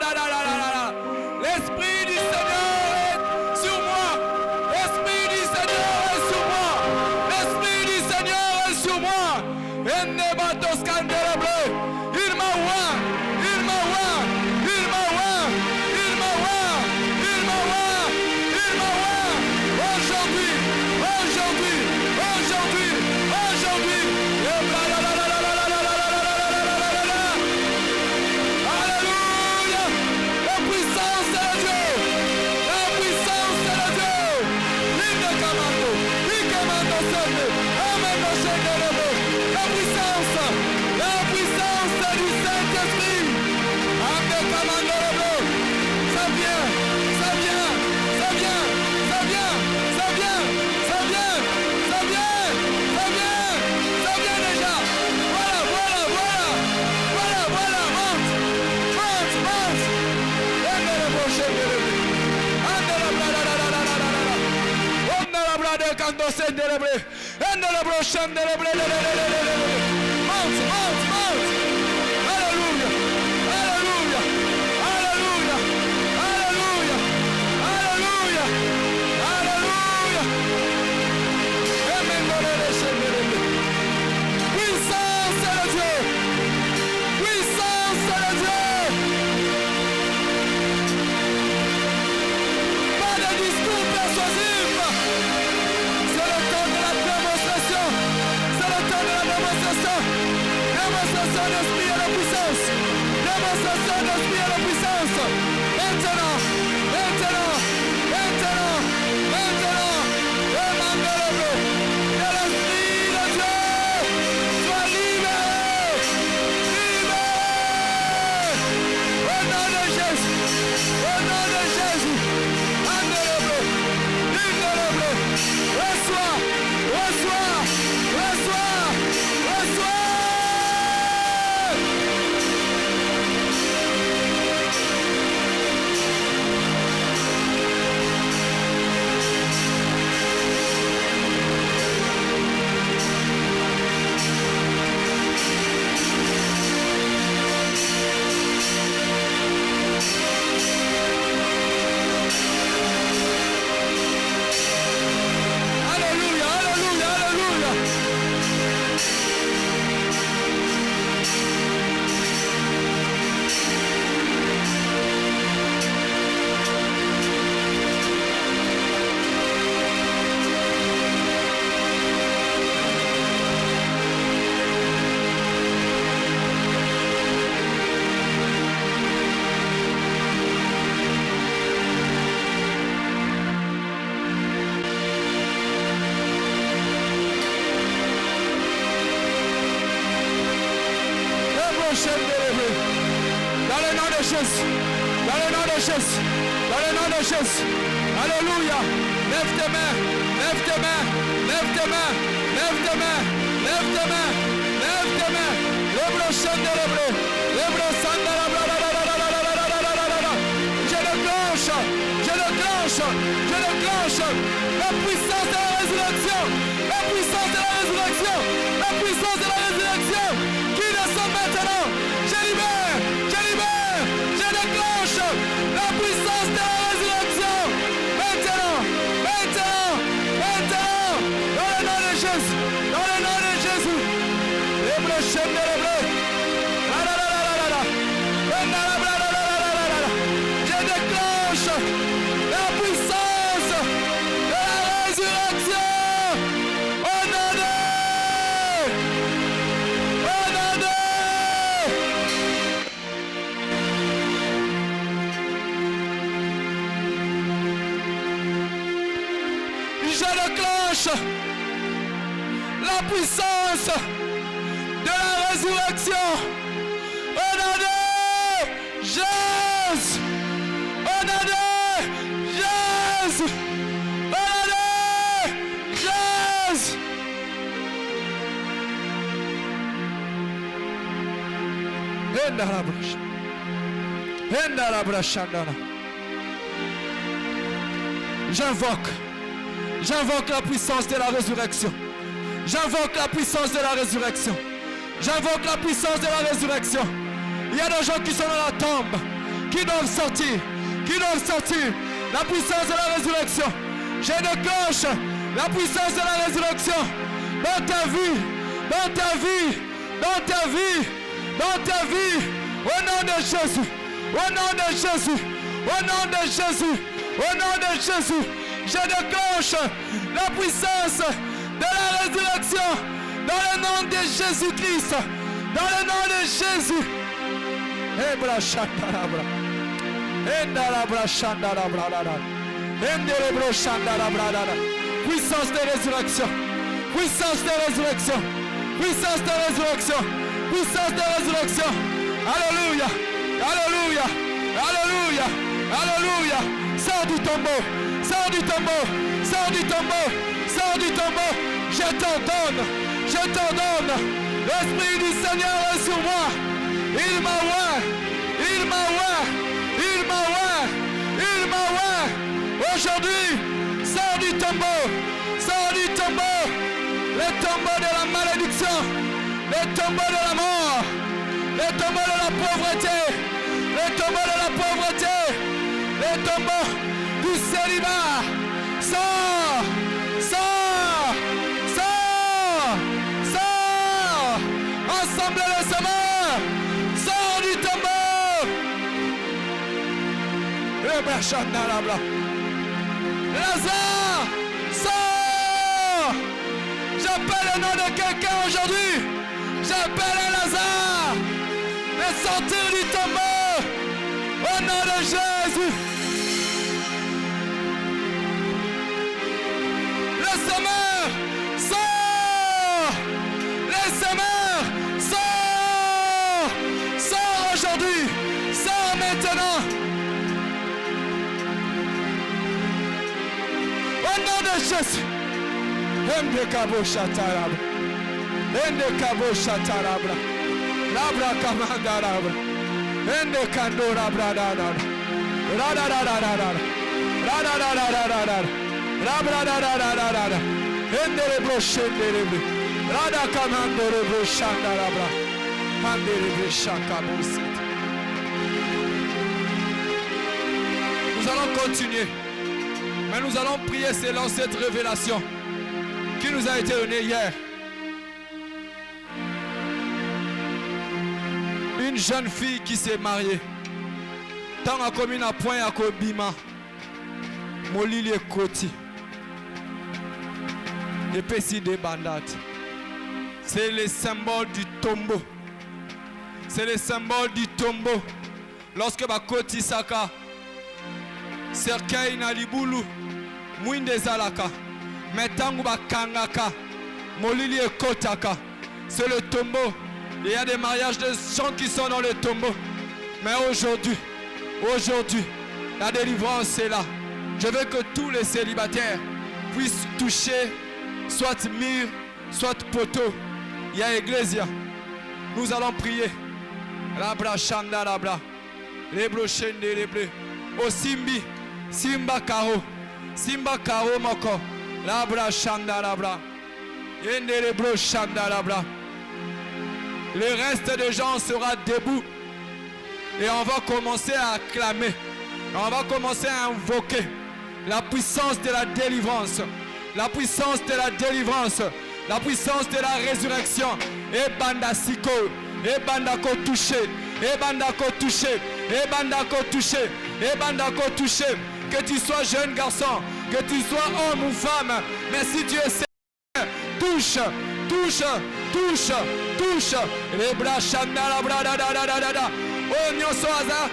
L'esprit du Seigneur est sur moi. L'esprit du Seigneur est sur moi. L'esprit du Seigneur est sur moi. Ende mando scandela bra. Il m'a oint. Il m'a oint. Il m'a oint. Il m'a oint. Il m'a oint. Il m'a oint. Aujourd'hui. Aujourd'hui. Aujourd'hui. Aujourd'hui. Alléluia. La puissance de Dieu. La puissance de Dieu. L'hymne commando. Il commande au Seigneur. Amen. La puissance. La puissance du Saint-Esprit. Amen. Commando. Ça vient. Ça vient. Ça vient. Ça vient. Alléluia. Alléluia. Alléluia. Alléluia. Alléluia. Alléluia. Puissance de Dieu. Puissance de Dieu. Pas de discours persuasifs. C'est le temps de la démonstration. C'est le temps de la démonstration. Démonstration d'esprit et de puissance. Démonstration d'esprit et de puissance. Maintenant. Maintenant. Maintenant. Maintenant. Demandez-le. Que l'esprit de Dieu soit libéré. Libéré. Au nom de Jésus. Au nom de Jésus. Demandez-le. Libérez-le. Reçois. Reçois. Reçois. Reçois. Alléluia, alléluia, alléluia. Dans le nom de Jésus, dans le nom de Jésus, dans le nom de Jésus, alléluia, lève tes mains, lève tes mains, lève tes mains, lève tes mains, lève tes mains, lève tes mains, le prochain de l'hébreu, le prochain de je déclenche la puissance de la résurrection, la puissance de la résurrection, la puissance de la résurrection qui descend maintenant. Je libère, je déclenche la puissance de la résurrection. Maintenant, maintenant, maintenant, dans le nom de Jésus, dans le nom de Jésus, les prochains de l'hébreu, je déclenche la puissance de la résurrection. Au nom de je déclenche la puissance de la résurrection. Au nom de Jésus. Au nom de Jésus. Au nom de Jésus. J'invoque la puissance de la résurrection. J'invoque la puissance de la résurrection. J'invoque la puissance de la résurrection. Il y a des gens qui sont dans la tombe, qui doivent sortir, la puissance de la résurrection. Je déclenche la puissance de la résurrection dans ta vie, dans ta vie, dans ta vie, dans ta vie. Au nom de Jésus, au nom de Jésus, au nom de Jésus, au nom de Jésus, je déclenche la puissance de la résurrection dans le nom de Jésus-Christ, dans le nom de Jésus. Puissance de résurrection, puissance de résurrection, puissance de résurrection, puissance de résurrection. Alléluia, alléluia, alléluia, alléluia. Sors du tombeau, sors du tombeau, sors du tombeau, sors du tombeau. Je t'ordonne, l'Esprit du Seigneur est sur moi. Il m'a oint, il m'a oint, il m'a oint, il m'a oint. Aujourd'hui, sors du tombeau, sors du tombeau. les tombeaux de la malédiction, les tombeaux de la mort, les tombeaux de la pauvreté, les tombeaux de la pauvreté, les tombeaux du célibat. Sors, sors, sors, sors. Ensemble les semeurs, sors du tombeau. Lazare, sors. J'appelle le nom de quelqu'un aujourd'hui. J'appelle un Lazare de sortir du tombeau au nom de Jésus. Le semeur, sors. Les semeurs, sors. Sors aujourd'hui. Sors maintenant. Au nom de Jésus. Ende kabo shatarabra. Ende kabo shatarabra. Labra kamandarabra. Ende kandora bradada. Radadadadada. Radadadadada. Rabradadadada. Ende rebro shenderebe. Rada kamandoro bro shandarabra. Manderebe shakabosete. Nous allons continuer. Mais nous allons prier selon cette révélation qui nous a été donnée hier. Une jeune fille qui s'est mariée. Tant à commune à point à Kobima. Molili et Koti. Et Pessi de Bandat. C'est le symbole du tombeau. C'est le symbole du tombeau. Lorsque Bakoti Saka. Cercueil na libulu. Mwinde zalaka, metangu bakangaka, molili ekotaka. C'est le tombeau. Il y a des mariages de gens qui sont dans le tombeau. Mais aujourd'hui, la délivrance est là. Je veux que tous les célibataires puissent toucher soit mur, soit poteau. Il y a Ecclesia. Nous allons prier. Labra chanda labra. Lebro chende lebre. Au Simbi, Simba Karo. Simba Kao Moko, Labra Shandarabra, Yenderebro Shandarabra. Le reste des gens sera debout et on va commencer à acclamer, on va commencer à invoquer la puissance de la délivrance, la puissance de la délivrance, la puissance de la résurrection. Et Banda Siko, et Banda Ko touché, et Banda Ko touché, et Banda Ko touché, et Banda Ko touché. Que tu sois jeune garçon, que tu sois homme ou femme, mais si tu es sérieux, touche, touche, touche, touche. Les bras chandala brada da da da da da. Oh nyoso aza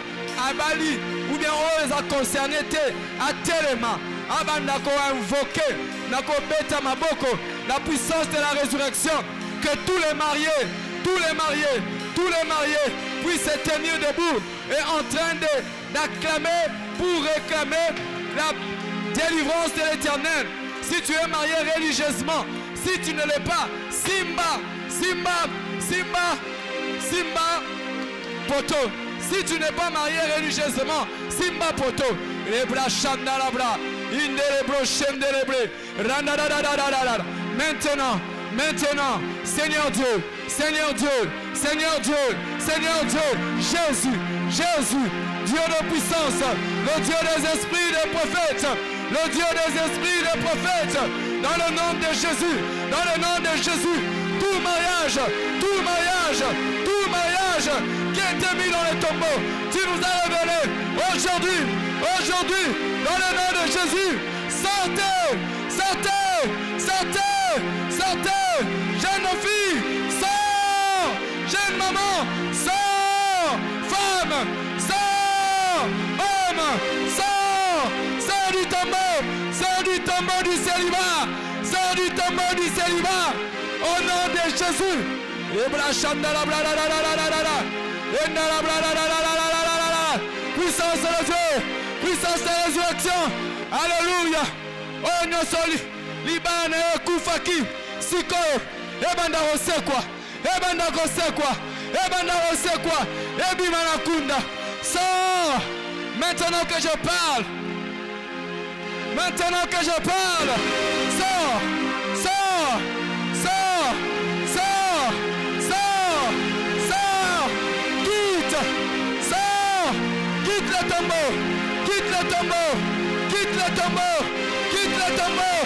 abali ou bien oh les a concerné à tellement. Abanda ko invoquer, nako beta maboko, la puissance de la résurrection. Que tous les mariés, tous les mariés, tous les mariés puissent se tenir debout et en train d'acclamer pour réclamer la délivrance de l'Éternel. Si tu es marié religieusement, si tu ne l'es pas, Simba, Simba, Simba, Simba, Poto. Si tu n'es pas marié religieusement, Simba Poto. Lebra Shandalabra, Indelebro Shendelebre, Ranadadadadadada. Maintenant, maintenant, Seigneur Dieu, Seigneur Dieu, Seigneur Dieu, Seigneur Dieu, Jésus, Jésus, Dieu de puissance, le Dieu des esprits des prophètes, le Dieu des esprits des prophètes, dans le nom de Jésus, dans le nom de Jésus, tout mariage, tout mariage, tout mariage qui a été mis dans le tombeau, tu nous as révélé aujourd'hui, aujourd'hui, dans le nom de Jésus, sortez, sortez, sortez, sortez, jeune fille, sors, jeune maman, sors, femme, sors, homme, sors, sors du tombeau du célibat, sors du tombeau du célibat, au nom de Jésus. Puissance de Dieu, puissance de résurrection, alléluia. Oh nyosoli, libane kufaki, siko, ebanda osekwa, ebanda kosekwa, ebanda osekwa, ebimana kunda. Sors, maintenant que je parle, maintenant que je parle, sors, sors, sors. tombeau. Quitte le tombeau. Quitte le tombeau. Quitte le tombeau.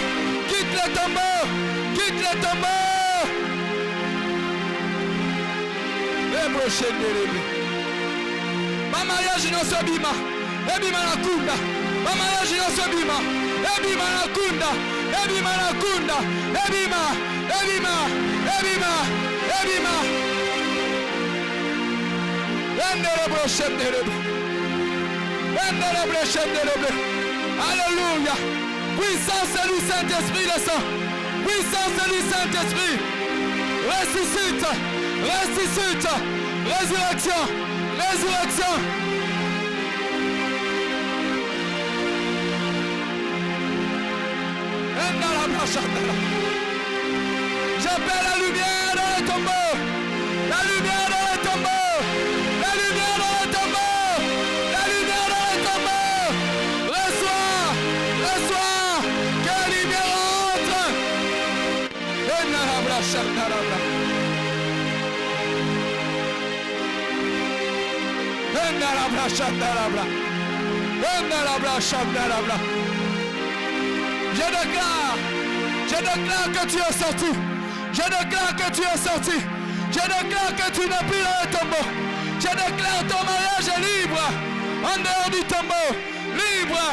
Quitte le tombeau. Quitte le tombeau. Le prochain délai. Ma mariage non se bima. Ebima la kunda. Ma mariage non se bima. Ebima la kunda. Ebima la kunda. Ebima. Ebima. Ebima. Ebima. Alléluia. Puissance du Saint-Esprit descend. Puissance du Saint-Esprit. Ressuscite. Ressuscite. Résurrection. Résurrection. J'appelle la lumière dans le tombeau. La lumière dans le tombeau. La lumière dans le tombeau. La lumière dans le tombeau. Reçois. Reçois. Que la lumière entre. Je déclare que tu es sorti. Je déclare que tu es sorti. Je déclare que tu n'es plus dans le tombeau. Je déclare ton mariage est libre. En dehors du tombeau. Libre.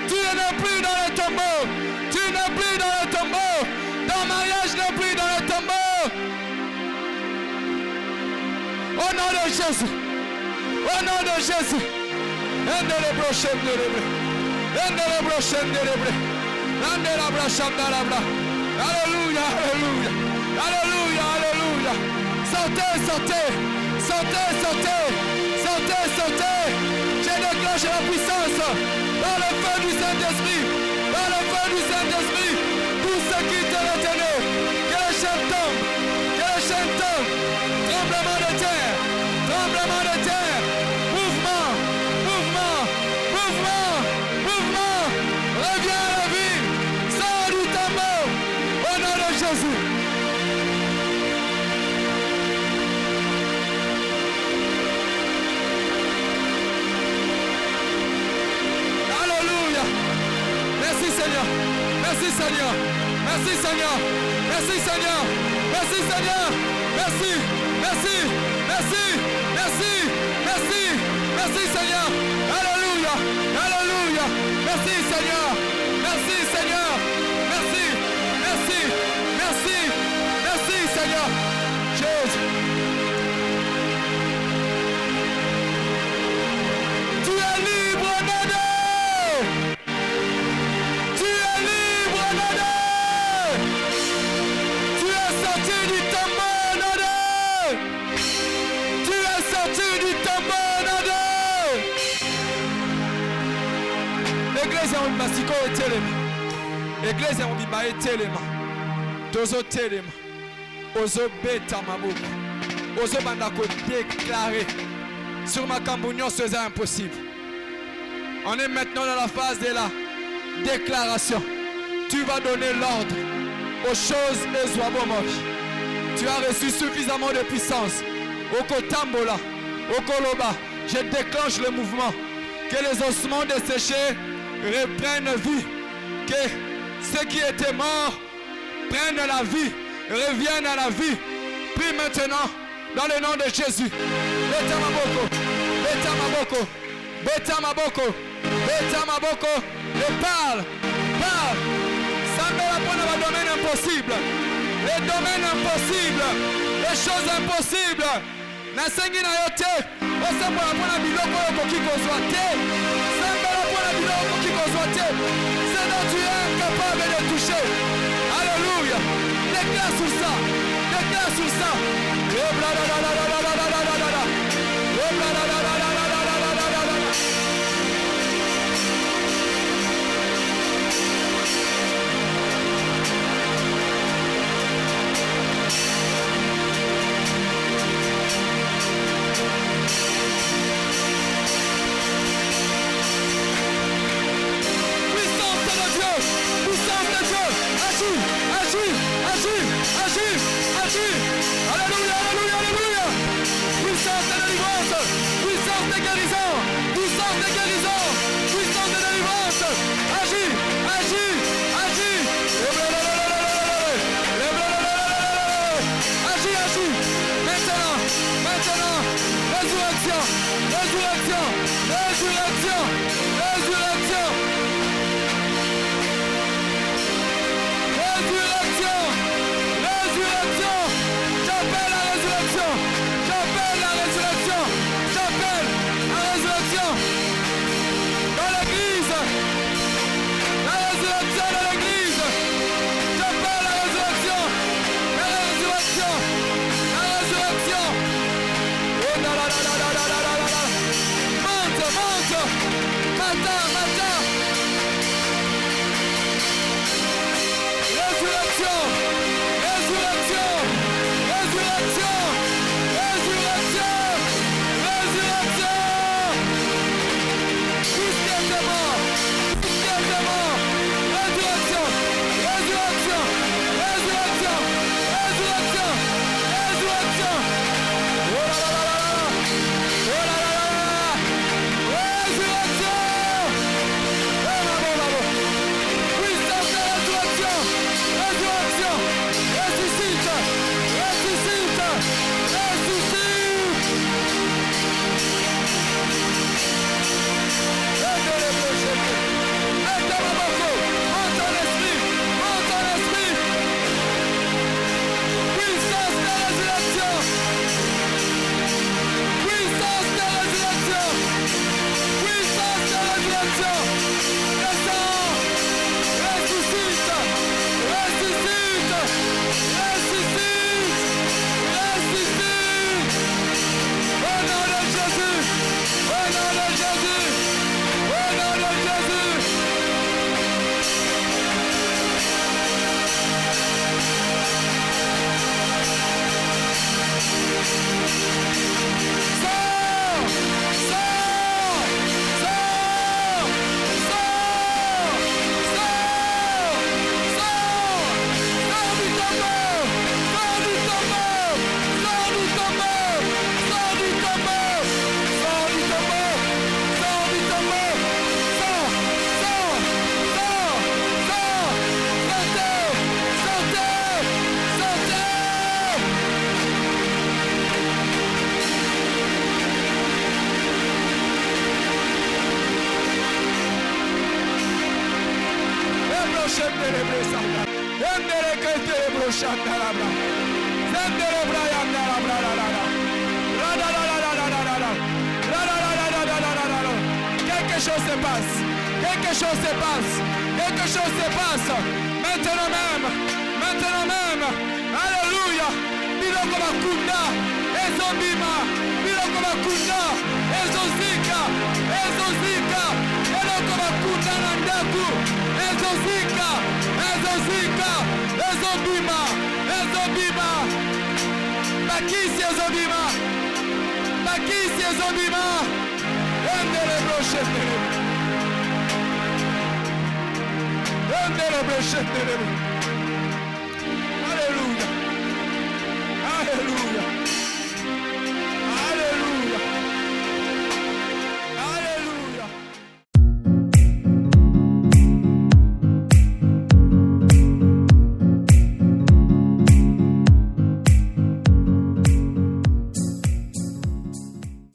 Tu n'es plus dans le tombeau. Tu n'es plus dans le tombeau. Ton mariage n'est plus dans le tombeau. Au nom de Jésus. Au nom de Jésus. Alléluia, alléluia, alléluia, alléluia. Sortez, sortez, sortez, sortez, sortez, sortez. Je déclenche la puissance dans le feu du Saint-Esprit, dans le feu du Saint-Esprit. Tout ce qui te retenait, que les chaînes tombent, que les chaînes tombent. Tremblement de terre, tremblement de terre. Mouvement, mouvement, mouvement, mouvement. Reviens à la vie, sors du tombeau. Au nom de Jésus. Alléluia. Merci Seigneur. Merci Seigneur. Merci Seigneur. Merci Seigneur. Merci Seigneur. Merci. Merci. Merci. Merci. Merci. Merci Seigneur. Alléluia. Alléluia. Merci Seigneur. Merci Seigneur. Merci. Merci. Merci. Merci Seigneur. Jésus. Tu es libre, Nada. Tu es libre, Nada. Tu es sorti du tombeau, Nada. Tu es sorti du tombeau, Nada. L'église est en Masiko et Téléma. L'église est en Bima et Téléma. Tozo Téléma. Ozo Beta Maboko. Ozo Bandako déclaré. Sur ma cambouignon, c'est impossible. On est maintenant dans la phase de la déclaration. Tu vas donner l'ordre aux choses et Zwabomoch. Tu as reçu suffisamment de puissance. Okotambola, Okoloba, je déclenche le mouvement. Que les ossements desséchés reprennent vie. Que ceux qui étaient morts prennent la vie, reviennent à la vie. Prie maintenant dans le nom de Jésus. Beta Maboko, Beta Maboko, Beta Maboko, Beta Maboko. Et parle, parle. Ça me répond dans le domaine impossible. Les domaines impossibles, les choses impossibles. Nasengi na yote, osembo rapona biloko okoki kozwa te. Sembe rapona biloko okoki kozwa te. C'est dont tu es incapable de toucher. Alléluia. Déclare sur ça. Déclare sur ça. Alléluia, alléluia, alléluia. Puissance de délivrance, puissance de guérison, puissance de guérison. résurrection, résurrection, résurrection, résurrection. Résurrection, résurrection, j'appelle la résurrection, j'appelle la résurrection, j'appelle la résurrection dans l'église, la résurrection dans l'église, j'appelle la résurrection, la résurrection, la résurrection. Oh là là là là là là là là là. Monte, monte, matin, matin. Résurrection, résurrection, résurrection, résurrection, résurrection. Jusqu'à résurrection, résurrection, résurrection, résurrection, résurrection. Oh là là là là, oh là là là là, résurrection. Bravo, bravo. Puissance de résurrection, résurrection, ressuscite, ressuscite, ressuscite. Monte en esprit, monte en esprit. Puissance de résurrection, puissance de résurrection, puissance de résurrection. Descends, ressuscite, ressuscite, ressuscite, ressuscite. Au nom de Jésus, au nom de Jésus, au nom de Jésus. Sors, sors, sors, sors, sors, sors du tombeau, sors du tombeau, sors du tombeau, sors du tombeau, sors du tombeau, sors du tombeau, sors, sors, sors, sors, sortez, sortez, sortez. Quelque chose se passe, quelque chose se passe, quelque chose se passe. Maintenant même, alléluia. Biloko bakunda, ezobima, biloko bakunda, ezozika, ezozika, biloko bakunda na ndaku, ezozika, ezozika, ezobima, ezobima, bakisi ezobima, bakisi ezobima, endele brochette, endele brochette.